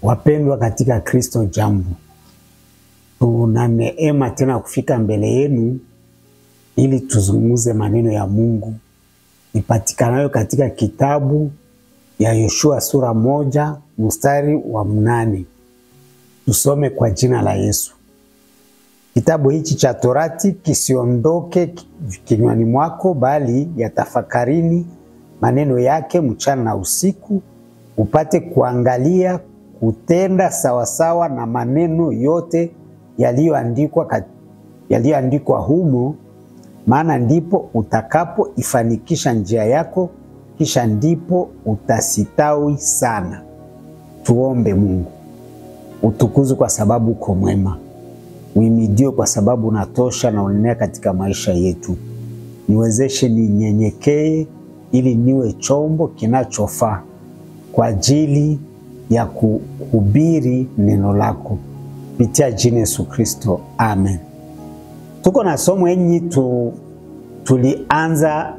Wapendwa katika Kristo, jambo. Tuna neema tena kufika mbele yenu ili tuzungumze maneno ya Mungu ipatikanayo katika kitabu ya Yoshua sura 1 mstari wa 8. Tusome kwa jina la Yesu. Kitabu hichi cha Torati kisiondoke kinywani mwako, bali yatafakarini maneno yake mchana na usiku, upate kuangalia kutenda sawasawa na maneno yote yaliyoandikwa humo, maana ndipo utakapo ifanikisha njia yako, kisha ndipo utasitawi sana. Tuombe. Mungu, utukuzwe kwa sababu uko mwema, uimidiwe kwa sababu unatosha na unenea katika maisha yetu. Niwezeshe ninyenyekee ili niwe chombo kinachofaa kwa ajili ya kuhubiri neno lako kupitia jina Yesu Kristo, amen. Tuko na somo yenye tulianza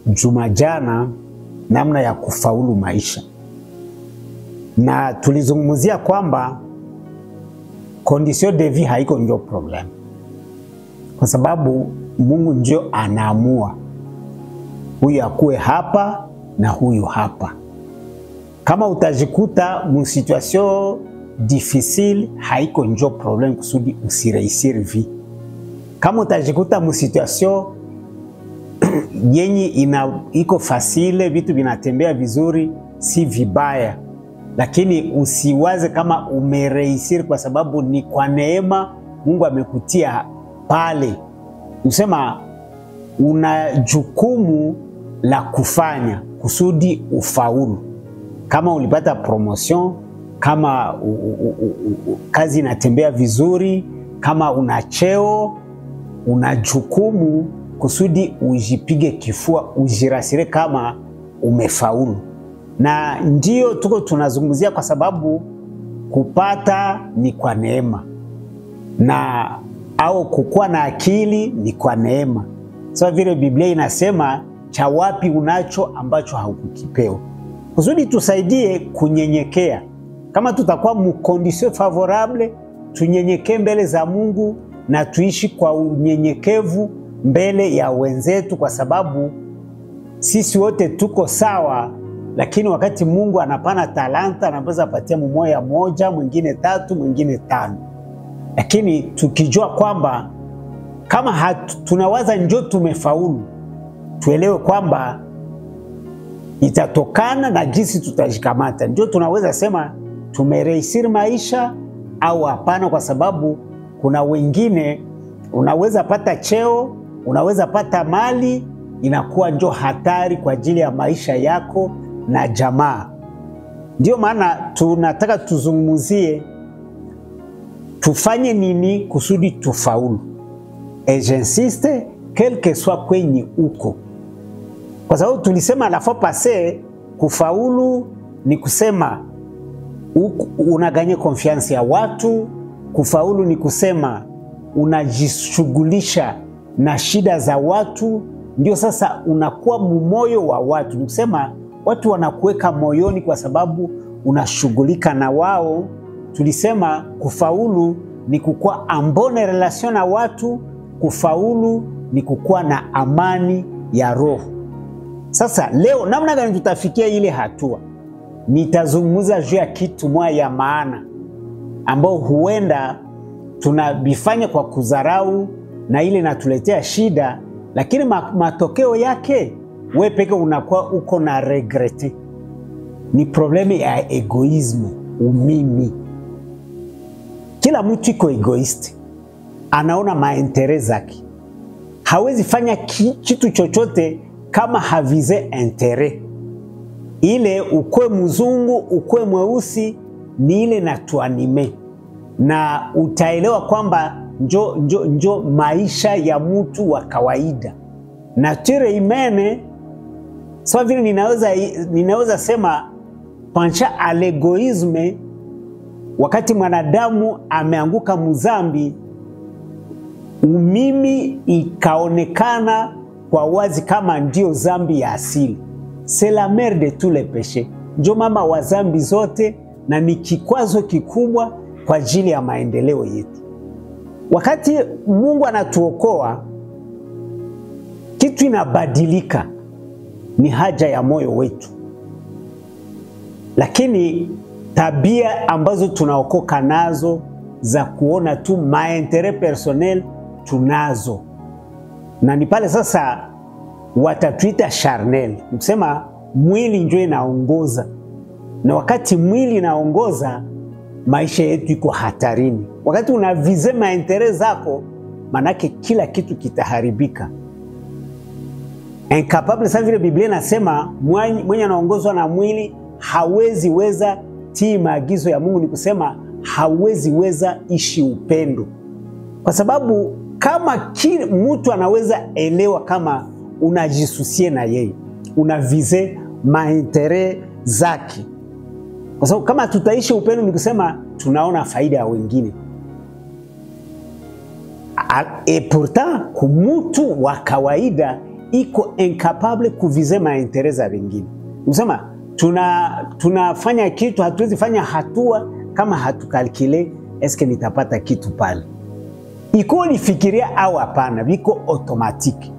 juma jana, namna ya kufaulu maisha, na tulizungumzia kwamba condition de vie haiko ndio problem, kwa sababu Mungu ndio anaamua huyu akue hapa na huyu hapa. Kama utajikuta mu situation difficile, haiko njo problem kusudi usireisir vi. Kama utajikuta mu situation yenye iko fasile, vitu vinatembea vizuri, si vibaya, lakini usiwaze kama umereisir kwa sababu ni kwa neema Mungu amekutia pale. Usema una jukumu la kufanya kusudi ufaulu. Kama ulipata promotion, kama kazi inatembea vizuri, kama una cheo, una jukumu kusudi ujipige kifua, ujirasire kama umefaulu. Na ndio tuko tunazungumzia, kwa sababu kupata ni kwa neema, na au kukua na akili ni kwa neema. Sawa vile Biblia inasema, cha wapi unacho ambacho haukukipewa. Kusudi tusaidie kunyenyekea. Kama tutakuwa mu condition favorable, tunyenyekee mbele za Mungu na tuishi kwa unyenyekevu mbele ya wenzetu, kwa sababu sisi wote tuko sawa, lakini wakati Mungu anapana talanta, anaweza patia mmoja moja, mwingine 3, mwingine 5. Lakini tukijua kwamba kama tunawaza njoo tumefaulu, tuelewe kwamba itatokana na jinsi tutajikamata. Ndio tunaweza sema tumereisiri maisha au hapana, kwa sababu kuna wengine unaweza pata cheo, unaweza pata mali, inakuwa ndio hatari kwa ajili ya maisha yako na jamaa. Ndio maana tunataka tuzungumzie tufanye nini kusudi tufaulu. Et j'insiste, quel que soit kwenye uko. Kwa sababu tulisema la fois passée, kufaulu ni kusema unaganye confiance ya watu. Kufaulu ni kusema unajishughulisha na shida za watu. Ndio sasa unakuwa mumoyo wa watu. Ni kusema watu wanakuweka moyoni kwa sababu unashughulika na wao. Tulisema kufaulu ni kukuwa en bonne relation na watu. Kufaulu ni kukuwa na amani ya roho. Sasa leo namna gani tutafikia ile hatua? Nitazungumza juu ya kitu moja ya maana ambao huenda tunabifanya kwa kudharau na ile natuletea shida, lakini matokeo yake wewe peke unakuwa uko na regrete. Ni probleme ya egoismu, umimi. Kila mtu iko egoist, anaona maentere zake. Hawezi fanya kitu chochote kama havize entere. Ile ukwe mzungu, ukwe mweusi, ni ile natuanime. Na utaelewa kwamba njo maisha ya mtu wa kawaida. Nature imene, sawa vile ninaweza sema pancha alegoisme. Wakati mwanadamu ameanguka mzambi, umimi ikaonekana kwa wazi kama ndio zambi ya asili. C'est la mère de tous les péchés. Ndio mama wa zambi zote na ni kikwazo kikubwa kwa ajili ya maendeleo yetu. Wakati Mungu anatuokoa, kitu inabadilika, ni haja ya moyo wetu. Lakini tabia ambazo tunaokoka nazo za kuona tu maentere personnel tunazo. Na ni pale sasa watatuita charnel. Kusema mwili ndio inaongoza. Na wakati mwili inaongoza, maisha yetu iko hatarini. Wakati unavize maentere zako, manake kila kitu kitaharibika. Incapable, sa vile Biblia inasema mwenye anaongozwa na mwili hawezi weza tii maagizo ya Mungu, ni kusema hawezi weza ishi upendo. Kwa sababu kama mtu anaweza elewa kama unajisusie na yeye, unavize maentere zake. Kwa sababu kama tutaishi upendo, ni kusema tunaona faida ya wengine. Et pourtant kumutu wa kawaida iko incapable kuvize maentere za wengine. Kusema tunafanya kitu, hatuwezi fanya hatua kama hatukalkile eske nitapata kitu pale. Iko nifikiria au hapana, biko automatique.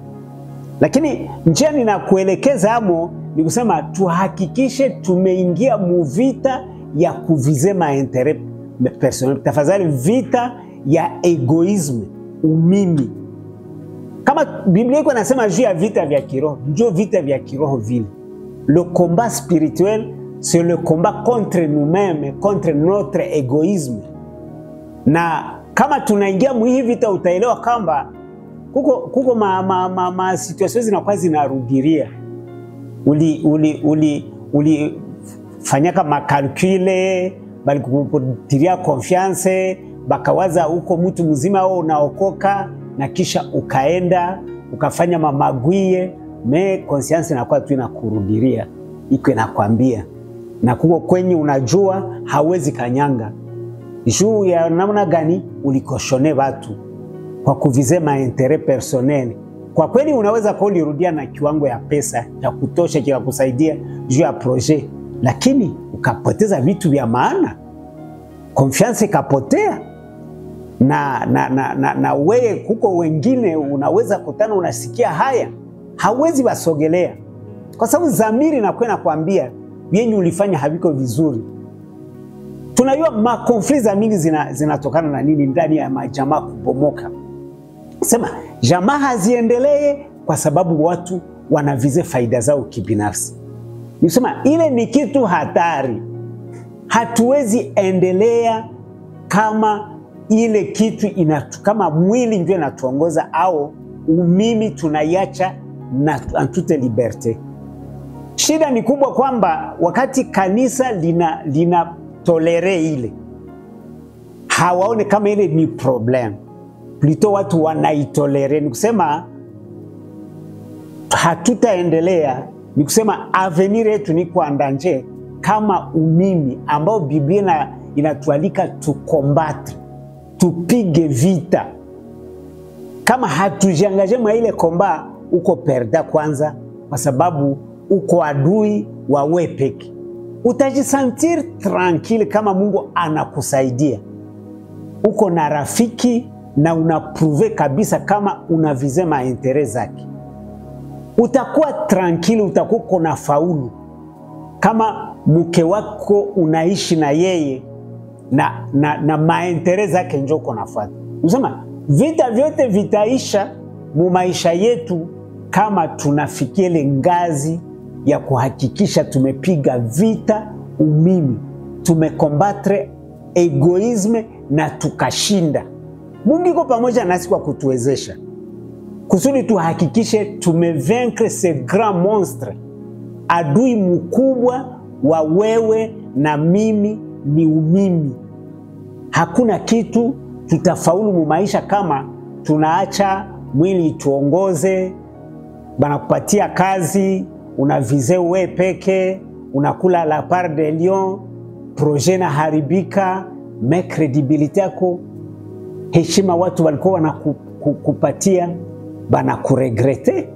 Lakini njia ninakuelekeza amo ni kusema tuhakikishe tumeingia muvita ya kuvize maentere personnel. Tafadhali vita ya egoisme, umimi. Kama Biblia iko nasema juu ya vita vya kiroho, ndio vita vya kiroho vile. Le combat spirituel, c'est le combat contre nous-mêmes, contre notre égoïsme. Na kama tunaingia mwi vita, utaelewa kwamba kuko ma situations zinakuwa zinarudiria. Uli fanyaka makalkule, bali kukutiria confiance, bakawaza uko mtu mzima au unaokoka, na kisha ukaenda ukafanya mamagwie, conscience inakuwa tu inakurudiria, iko inakwambia. Na kuko kwenye unajua hawezi kanyanga. Juu ya namna gani ulikoshone watu kwa kuvize maentere personnel. Kwa kweli unaweza kulirudia na kiwango ya pesa ya kutosha kila kusaidia juu ya projet, lakini ukapoteza vitu vya maana. Confiance ikapotea. Na wewe kuko wengine unaweza kutana unasikia haya, hawezi basogelea. Kwa sababu dhamiri inakuwa inakwambia yenye ulifanya haviko vizuri. Tunajua makonflikt za mingi zinatokana na nini ndani ya majamaa kubomoka. Sema jamaa haziendelee kwa sababu watu wanavize faida zao kibinafsi. Nisema ile ni kitu hatari. Hatuwezi endelea kama ile kitu kama mwili ndio inatuongoza au umimi tunaiacha na toute liberté. Shida ni kubwa kwamba wakati kanisa lina tolere ile, hawaone kama ile ni problem. Plutôt watu wanaitolere, ni kusema hatutaendelea, ni kusema avenir yetu ni kuandanje kama umimi ambao Biblia inatualika tukombate, tupige vita. Kama hatujiangaje mwa ile komba, uko perda kwanza, kwa sababu uko adui wa wewe peke. Utajisentir tranquille kama Mungu anakusaidia. Uko na rafiki na unapruve kabisa kama unavize maentere zake. Utakuwa tranquille, utakuwa na faulu kama mke wako unaishi na yeye na maentere zake njoo uko nafuata. Unasema vita vyote vitaisha mu maisha yetu kama tunafikia ile ngazi ya kuhakikisha tumepiga vita umimi, tumekombatre egoisme na tukashinda. Mungu yuko pamoja nasi kwa kutuwezesha kusudi tuhakikishe tumevaincre ce grand monstre, adui mkubwa wa wewe na mimi ni umimi. Hakuna kitu tutafaulu mu maisha kama tunaacha mwili tuongoze. Banakupatia kazi, unavize wewe peke, unakula la part de lion, projet na haribika, credibility yako, heshima watu walikuwa kupatia bana kuregrete,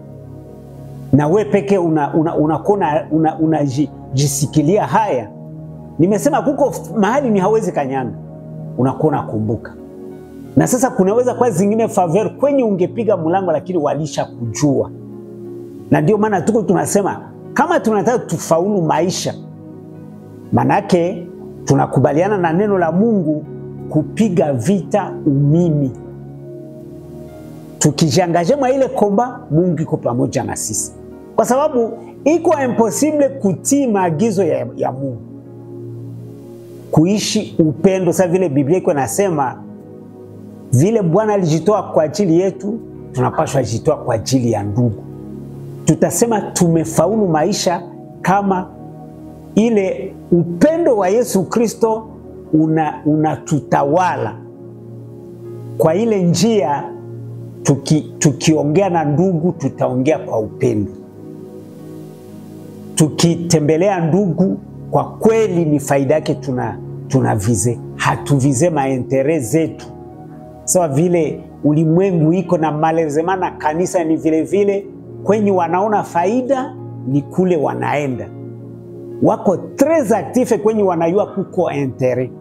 na we peke unajisikilia haya. Nimesema kuko mahali ni hawezi kanyanga, unakuwa kumbuka. Na sasa kunaweza kwa zingine favor kwenye ungepiga mlango lakini walisha kujua. Na ndio maana tuko tunasema kama tunataka tufaulu maisha, manake tunakubaliana na neno la Mungu kupiga vita umimi. Tukijiangaje mwa ile komba, Mungu iko pamoja na sisi. Kwa sababu iko impossible kutii maagizo ya Mungu. Kuishi upendo, sasa vile Biblia iko nasema vile Bwana alijitoa kwa ajili yetu, tunapaswa kujitoa kwa ajili ya ndugu. Tutasema tumefaulu maisha kama ile upendo wa Yesu Kristo unatutawala. Kwa ile njia tukiongea na ndugu, tutaongea kwa upendo. Tukitembelea ndugu, kwa kweli ni faida yake tunavize. Hatuvize maentere zetu. Sawa vile ulimwengu iko na malezema, na kanisa ni vile vile kwenye wanaona faida ni kule wanaenda. Wako tres active kwenye wanayua kuko entere.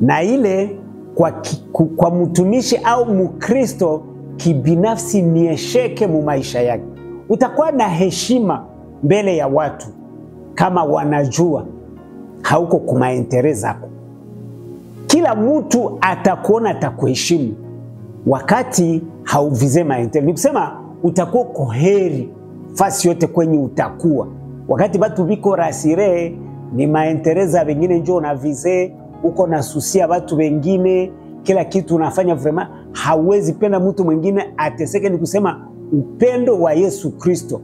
Na ile kwa mtumishi au mkristo kibinafsi ni esheke mu maisha yake. Utakuwa na heshima mbele ya watu kama wanajua hauko kuma entere zako. Kila mtu atakuona, atakuheshimu wakati hauvize maentere. Ni kusema utakuwa koheri fasi yote kwenye utakuwa. Wakati batu biko rasire ni maentereza wengine njoo na vize, uko na susia batu wengine, kila kitu unafanya vrema, hawezi penda mtu mwingine ateseke. Ni kusema upendo wa Yesu Kristo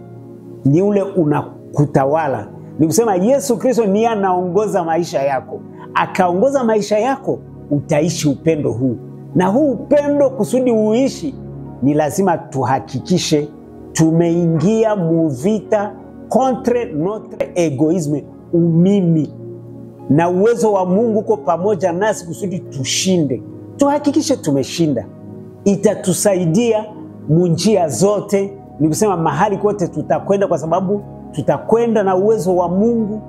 ni ule unakutawala. Ni kusema Yesu Kristo ni anaongoza maisha yako. Akaongoza maisha yako, utaishi upendo huu. Na huu upendo kusudi uishi, ni lazima tuhakikishe tumeingia muvita contre notre egoisme, umimi. Na uwezo wa Mungu uko pamoja nasi kusudi tushinde. Tuhakikishe tumeshinda. Itatusaidia munjia zote. Ni kusema mahali kote tutakwenda, kwa sababu tutakwenda na uwezo wa Mungu.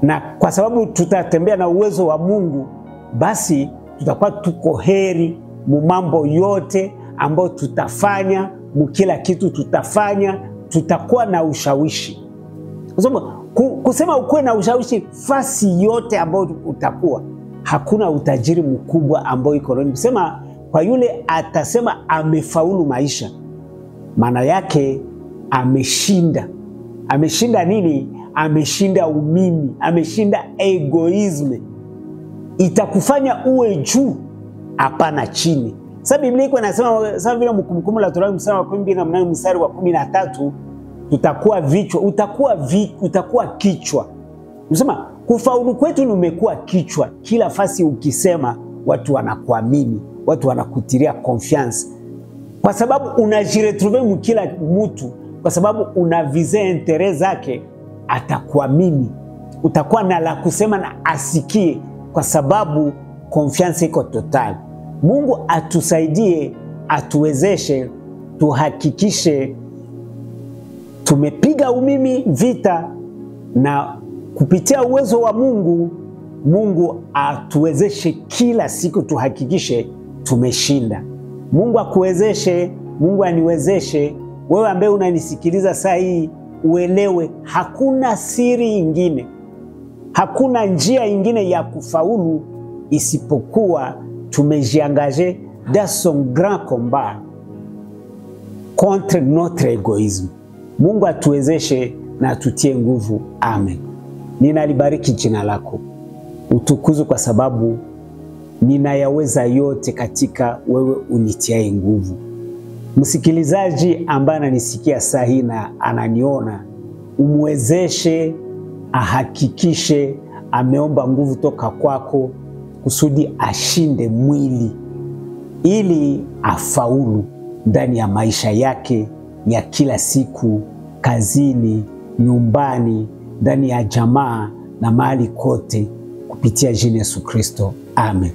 Na kwa sababu tutatembea na uwezo wa Mungu, basi tutakuwa tuko heri mu mambo yote ambayo tutafanya, mukila kitu tutafanya, tutakuwa na ushawishi. Kusema ukuwe na ushawishi fasi yote ambayo utakuwa, hakuna utajiri mkubwa ambao iko ndani. Kusema kwa yule atasema amefaulu maisha, maana yake ameshinda. Ameshinda nini? Ameshinda umimi, ameshinda egoisme. Itakufanya uwe juu, hapana chini. Sasa Biblia iko inasema, sasa vile Kumbukumbu la Torati mstari wa 12 na mstari wa 13, tutakuwa vichwa, utakuwa kichwa. Unasema kufaulu kwetu ni umekuwa kichwa. Kila fasi ukisema watu wanakuamini, watu wanakutiria confiance. Kwa sababu unajiretrouver mkila mtu, kwa sababu unavize intere zake, atakuamini. Utakuwa na la kusema na asikie, kwa sababu confiance iko total. Mungu atusaidie, atuwezeshe, tuhakikishe tumepiga umimi vita, na kupitia uwezo wa Mungu, Mungu atuwezeshe kila siku tuhakikishe tumeshinda. Mungu akuwezeshe, Mungu aniwezeshe. Wewe ambaye unanisikiliza saa hii, uelewe hakuna siri ingine, hakuna njia ingine ya kufaulu isipokuwa tumejiangaje dans son grand combat contre notre égoïsme. Mungu atuwezeshe na atutie nguvu. Amen. Ninalibariki jina lako. Utukuzwe kwa sababu ninayaweza yote katika wewe unitiaye nguvu. Msikilizaji ambaye ananisikia saa hii na ananiona, umwezeshe ahakikishe ameomba nguvu toka kwako kusudi ashinde mwili, ili afaulu ndani ya maisha yake ya kila siku, kazini, nyumbani, ndani ya jamaa na mahali kote, kupitia jina Yesu Kristo. Amen.